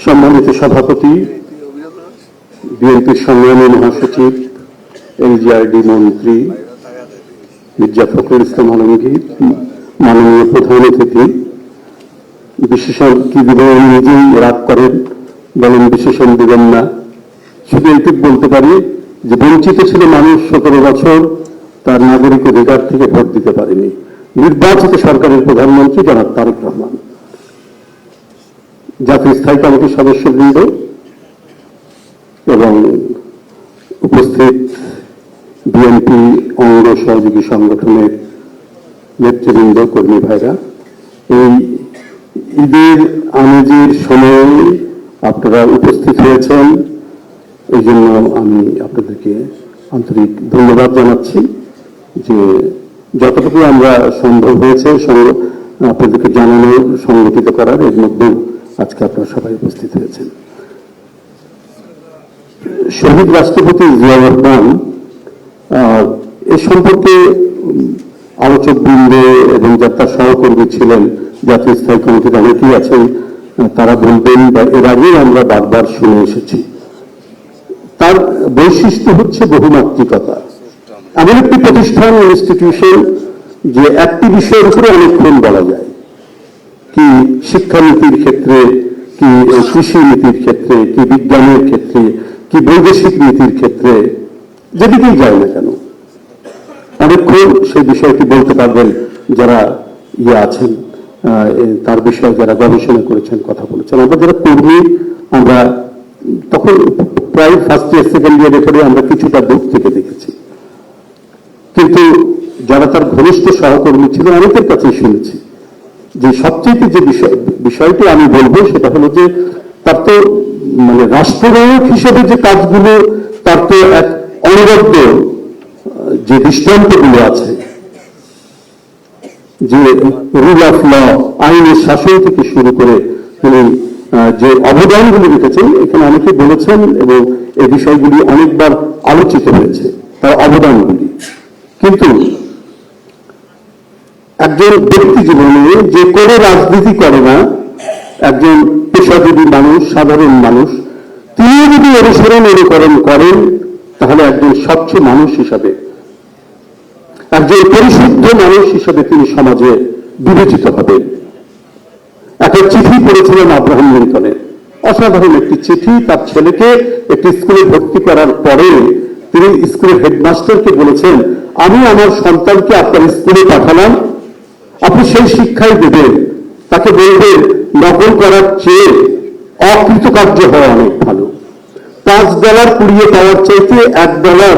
সম্মানিত সভাপতি, বিএনপির সংগ্রামী মহাসচিব, এলজিআরডি মন্ত্রী মির্জা ফখরুল ইসলাম আলমগীর, মাননীয় প্রধান অতিথি, বিশেষণ কি দিবেন, নিজেই রাগ করেন, বলেন বিশেষণ দিবেন না। শুধু এইটুকু বলতে পারি যে বঞ্চিত ছিল মানুষ 17 বছর তার নাগরিক অধিকার থেকে ভোট দিতে পারেনি। নির্বাচিত সরকারের প্রধানমন্ত্রী জনাব তারেক রহমান, জাতীয় স্থায়ী কমিটির সদস্যবৃন্দ এবং উপস্থিত বিএনপি অঙ্গ সহযোগী সংগঠনের নেতৃবৃন্দ, কর্মী ভাইরা, এই ঈদের আমেজের সময়ে আপনারা উপস্থিত হয়েছেন, এই জন্য আমি আপনাদেরকে আন্তরিক ধন্যবাদ জানাচ্ছি যে যতটুকু আমরা সম্ভব হয়েছে আপনাদেরকে জানানো, সংগঠিত করার, এর মধ্যেও আজকে আপনারা সবাই উপস্থিত হয়েছেন। শহীদ রাষ্ট্রপতি জিয়াউর রহমান এ সম্পর্কে আলোচকবৃন্দ এবং যারা সহকর্মী ছিলেন জাতীয় স্থায়ী কমিটির অনেকেই আছেন, তারা বলবেন বা এর আগেই আমরা বারবার শুনে এসেছি, তার বৈশিষ্ট্য হচ্ছে বহুমাত্রিকতা। এমন একটি প্রতিষ্ঠান, ইনস্টিটিউশন, যে একটি বিষয়ের উপরে অনেকক্ষণ বলা যায়, কি শিক্ষানীতির ক্ষেত্রে, কি কৃষি নীতির ক্ষেত্রে, কি বিজ্ঞানের ক্ষেত্রে, কি বৈদেশিক নীতির ক্ষেত্রে, যেদিকেই যায় না কেন অনেকক্ষণ সেই বিষয়টি বলতে পারবেন যারা আছেন, তার বিষয়ে যারা গবেষণা করেছেন, কথা বলেছেন। আমরা যারা কর্মী, আমরা তখন প্রায় ফার্স্ট ইয়ার সেকেন্ড ইয়ারে করে আমরা কিছুটা দূর থেকে দেখেছি, কিন্তু যারা তার ঘনিষ্ঠ সহকর্মী ছিল অনেকের কাছেই শুনেছি যে সবচেয়ে যে বিষয়টি আমি বলবো সেটা হলো যে তার তো মানে রাষ্ট্রনায়ক হিসেবে যে কাজগুলো, তার তো এক অনবদ্য যে দৃষ্টান্তগুলো আছে, যে রুল অফ ল, আইনের শাসন থেকে শুরু করে তিনি যে অবদানগুলি রেখেছেন, এখানে অনেকে বলেছেন এবং এই বিষয়গুলি অনেকবার আলোচিত হয়েছে, তার অবদানগুলি। কিন্তু একজন ব্যক্তি জীবনে যে কোনো রাজনীতি করে না, একজন পেশাজীবী মানুষ, সাধারণ মানুষ, তিনি যদি অনুকরণ করেন তাহলে একজন স্বচ্ছ মানুষ হিসাবে, একজন পরিশুদ্ধ মানুষ হিসাবে তিনি সমাজে বিবেচিত হবেন। একটা চিঠি পড়েছিলেন আব্রাহাম লিঙ্কনের, অসাধারণ একটি চিঠি। তার ছেলেকে একটি স্কুলে ভর্তি করার পরে তিনি স্কুলের হেডমাস্টারকে বলেছেন, আমি আমার সন্তানকে আপনার স্কুলে পাঠালাম, আপনি সেই শিক্ষাই দেবেন, তাকে বলবেন নকল করার চেয়ে অকৃতকার্য হওয়া অনেক ভালো, $5 কুড়িয়ে পাওয়ার চাইতে $1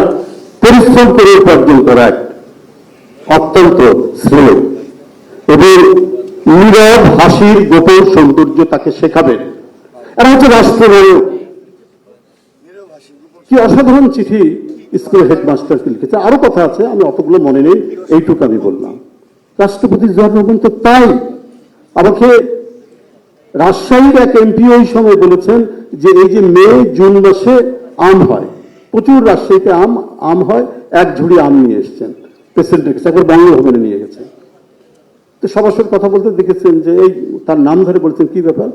পরিশ্রম করে উপার্জন করা অত্যন্ত শ্রেয়, এবং নীরব হাসির গোপন সৌন্দর্য তাকে শেখাবেন। এরা হচ্ছে রাষ্ট্রনায়ক। কি অসাধারণ চিঠি স্কুলের হেডমাস্টারকে লিখেছে। আরো কথা আছে, আমি অতগুলো মনে নেই, এইটুকু আমি বললাম। রাষ্ট্রপতি জিয়াউর রহমান তো তাই। আমাকে রাজশাহীর এক এমপি ওই সময় বলেছেন যে এই যে মে জুন মাসে আম হয়, প্রচুর রাজশাহীতে আম হয়, এক ঝুড়ি আম নিয়ে এসছেন প্রেসিডেন্টের কাছে, একবার বঙ্গভবনে নিয়ে গেছেন। তো সবার সাথে কথা বলতে দেখেছেন যে এই তার নাম ধরে বলেছেন কি ব্যাপার,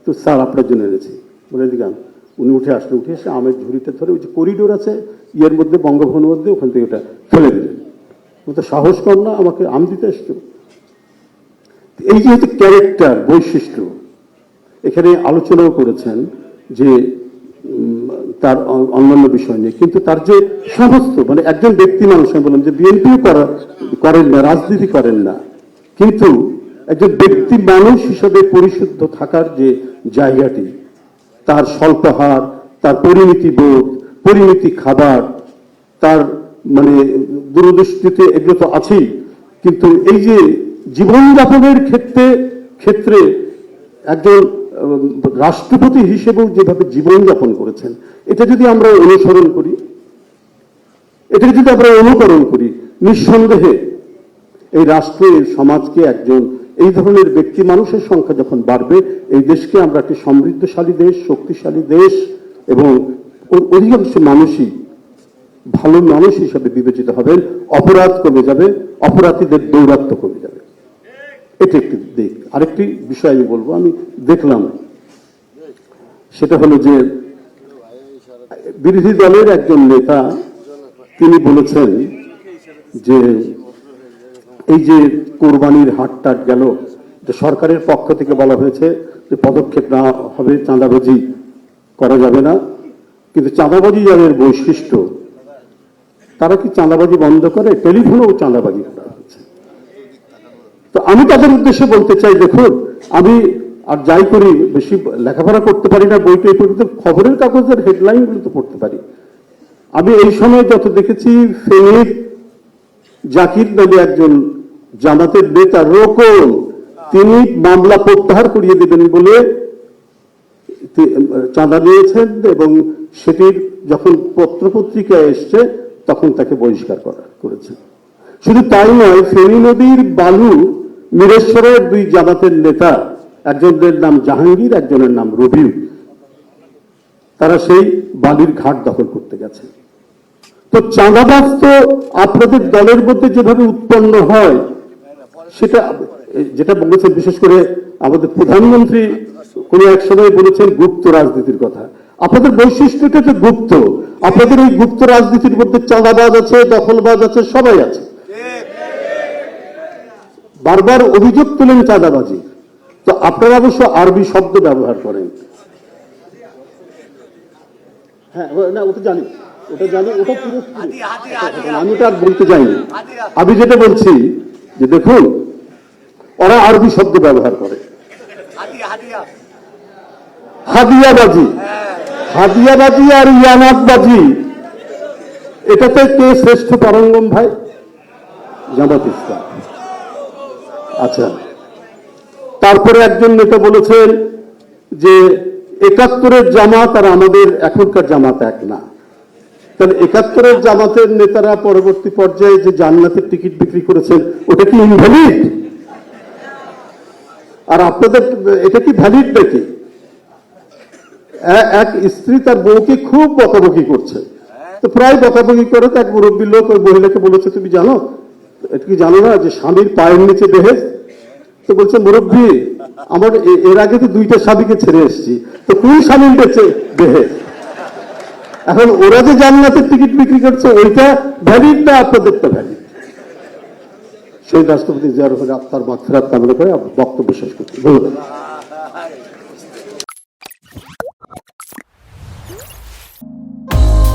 তো স্যার আপনার জন্য এনেছি বলে দিলাম। উনি উঠে আসলেন, উঠে এসে আমের ঝুড়িটা ধরে ওই যে করিডোর আছে ইয়ের মধ্যে, বঙ্গভবনের মধ্যে, ওখান থেকে ওটা ফেলে দিলেন। তো সাহস কম না, আমাকে আম দিতে এসছো। এই যে হচ্ছে ক্যারেক্টার, বৈশিষ্ট্য, এখানে আলোচনাও করেছেন যে তার অন্যান্য বিষয় নিয়ে, কিন্তু তার যে সমস্ত মানে একজন ব্যক্তি মানুষ, আমি বললাম যে বিএনপিও করেন না, রাজনীতি করেন না, কিন্তু একজন ব্যক্তি মানুষ হিসেবে পরিশুদ্ধ থাকার যে জায়গাটি, তার স্বল্পাহার, তার পরিমিতি বোধ, পরিমিতি খাবার, তার মানে দূরদৃষ্টিতে, এগুলো তো আছেই, কিন্তু এই যে জীবনযাপনের ক্ষেত্রে একজন রাষ্ট্রপতি হিসেবেও যেভাবে জীবনযাপন করেছেন, এটা যদি আমরা অনুসরণ করি, এটাকে যদি আমরা অনুকরণ করি, নিঃসন্দেহে এই রাষ্ট্রের সমাজকে একজন এই ধরনের ব্যক্তি মানুষের সংখ্যা যখন বাড়বে, এই দেশকে আমরা একটি সমৃদ্ধশালী দেশ, শক্তিশালী দেশ এবং অধিকাংশ মানুষই ভালো মানুষ হিসাবে বিবেচিত হবেন। অপরাধ কমে যাবে, অপরাধীদের দৌরাত্ম্য কমে যাবে। এটা একটি দিক। আরেকটি বিষয় আমি বলবো, আমি দেখলাম সেটা হলো যে বিরোধী দলের একজন নেতা তিনি বলেছেন যে এই যে কোরবানির হাটটাট গেল, যে সরকারের পক্ষ থেকে বলা হয়েছে যে পদক্ষেপ না হবে, চাঁদাবাজি করা যাবে না, কিন্তু চাঁদাবাজি যাদের বৈশিষ্ট্য তারা কি চাঁদাবাজি বন্ধ করে? টেলিফোনেও চাঁদাবাজি করা হচ্ছে। তো আমি তাদের উদ্দেশ্যে বলতে চাই, দেখুন আমি আর যাই করি, বেশি লেখাপড়া করতে পারি না, বই টই পড়তে, খবরের কাগজের হেডলাইনগুলো তো পড়তে পারি। আমি এই সময় যত দেখেছি, ফেনীর জাকির নামে একজন জামাতের নেতা রোকন, তিনি মামলা প্রত্যাহার করিয়ে দেবেন বলে চাঁদা নিয়েছেন এবং সেটির যখন পত্রপত্রিকায় এসছে তখন তাকে বহিষ্কার করেছে। শুধু তাই নয়, ফেনী নদীর বালু মিরেশ্বরের দুই জামাতের নেতা, একজনের নাম জাহাঙ্গীর, একজনের নাম রবিউ, তারা সেই বালির ঘাট দখল করতে গেছে। তো চাঁদাবাজ তো আপনাদের দলের মধ্যে যেভাবে উৎপন্ন হয়, সেটা যেটা বলেছেন, বিশেষ করে আমাদের প্রধানমন্ত্রী কোনো এক সময় বলেছেন গুপ্ত রাজনীতির কথা। আপনাদের বৈশিষ্ট্যটা তো গুপ্ত। আপনাদের এই গুপ্ত রাজনীতির মধ্যে চাঁদাবাজ আছে, দখলবাজ আছে, সবাই আছে। বারবার অভিযোগ তুলেন চাঁদাবাজি। তো আপনারা অবশ্য আরবি শব্দ ব্যবহার করেন। হ্যাঁ, না ওটা জানি, ওটা পুরো আমি ওটা আর বলতে চাইনি। আমি যেটা বলছি যে দেখুন, ওরা আরবি শব্দ ব্যবহার করে, হাদিয়াবাজি, হাদিয়াবাজি আর ইয়ানাতবাজি, এটাতে কে শ্রেষ্ঠ পারঙ্গম ভাই? জামাত ইসলাম। আচ্ছা, তারপরে একজন নেতা বলেছেন যে ৭১-এর জামাত আর আমাদের এখনকার জামাত এক না। তাহলে ৭১-এর জামাতের নেতারা পরবর্তী পর্যায়ে যে জান্নাতের টিকিট বিক্রি করেছেন, ওটা কি ইনভ্যালিড? আর আপনাদের এটা কি ভ্যালিড নাকি? এক স্ত্রী তার বউকে খুব বকাবকি করছে, তো প্রায় বকাবকি করে, এক মুরব্বী লোক ওই মহিলাকে বলেছে, তুমি জানো, এটা কি জানো না যে স্বামীর পায়ের নিচে বেহেস? তো বলছে, মুরব্বী আমার এর আগে তো 2টা স্বামীকে ছেড়ে এসেছি, তো কোন স্বামীর বেঁচে বেহেস? এখন ওরা যে জান্নাতের টিকিট বিক্রি করছে, ওইটা ভ্যালিড না, আপনাদেরটা ভ্যালিড? সেই রাষ্ট্রপতি জিয়া রহমান আপনার মাগফিরাত কামনা করে বক্তব্য শেষ করছি। ধন্যবাদ।